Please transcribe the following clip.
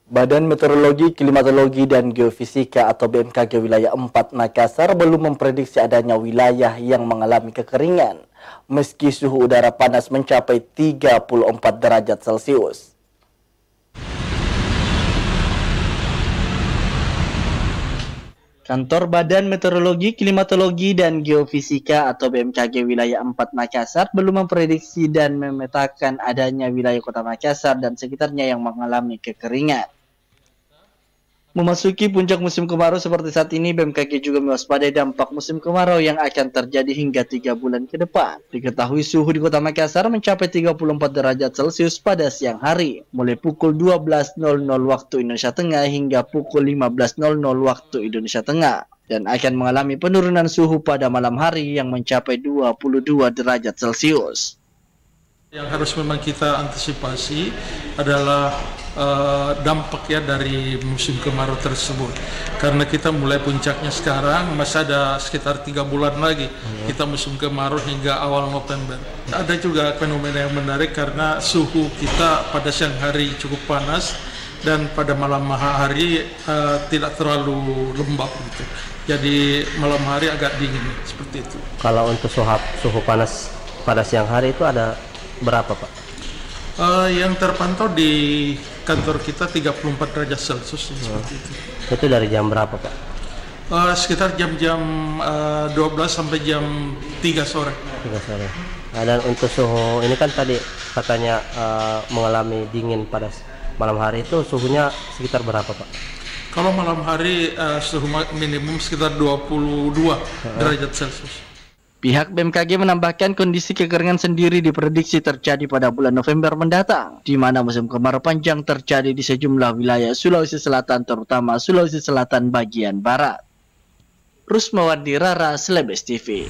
Badan Meteorologi, Klimatologi, dan Geofisika atau BMKG wilayah 4 Makassar belum memprediksi adanya wilayah yang mengalami kekeringan meski suhu udara panas mencapai 34 derajat Celcius. Kantor Badan Meteorologi, Klimatologi, dan Geofisika atau BMKG wilayah 4 Makassar belum memprediksi dan memetakan adanya wilayah kota Makassar dan sekitarnya yang mengalami kekeringan. Memasuki puncak musim kemarau seperti saat ini, BMKG juga mewaspadai dampak musim kemarau yang akan terjadi hingga 3 bulan ke depan. Diketahui suhu di kota Makassar mencapai 34 derajat Celcius pada siang hari, mulai pukul 12.00 waktu Indonesia Tengah hingga pukul 15.00 waktu Indonesia Tengah, dan akan mengalami penurunan suhu pada malam hari yang mencapai 22 derajat Celcius. Yang harus memang kita antisipasi adalah dampak ya dari musim kemarau tersebut, karena kita mulai puncaknya sekarang, masih ada sekitar 3 bulan lagi kita musim kemarau hingga awal November. Ada juga fenomena yang menarik karena suhu kita pada siang hari cukup panas dan pada malam hari tidak terlalu lembab gitu. Jadi malam hari agak dingin seperti itu. Kalau untuk suhu panas pada siang hari itu ada berapa, Pak? Yang terpantau di kantor kita 34 derajat Celcius seperti itu. Itu dari jam berapa, Pak? Sekitar jam-jam 12 sampai jam 3 sore. 3 sore. Nah, dan untuk suhu ini kan tadi katanya mengalami dingin pada malam hari, itu suhunya sekitar berapa, Pak? Kalau malam hari suhu minimum sekitar 22 derajat Celcius. Pihak BMKG menambahkan kondisi kekeringan sendiri diprediksi terjadi pada bulan November mendatang, di mana musim kemarau panjang terjadi di sejumlah wilayah Sulawesi Selatan, terutama Sulawesi Selatan bagian barat. Rusmawati Rara, Celebes TV.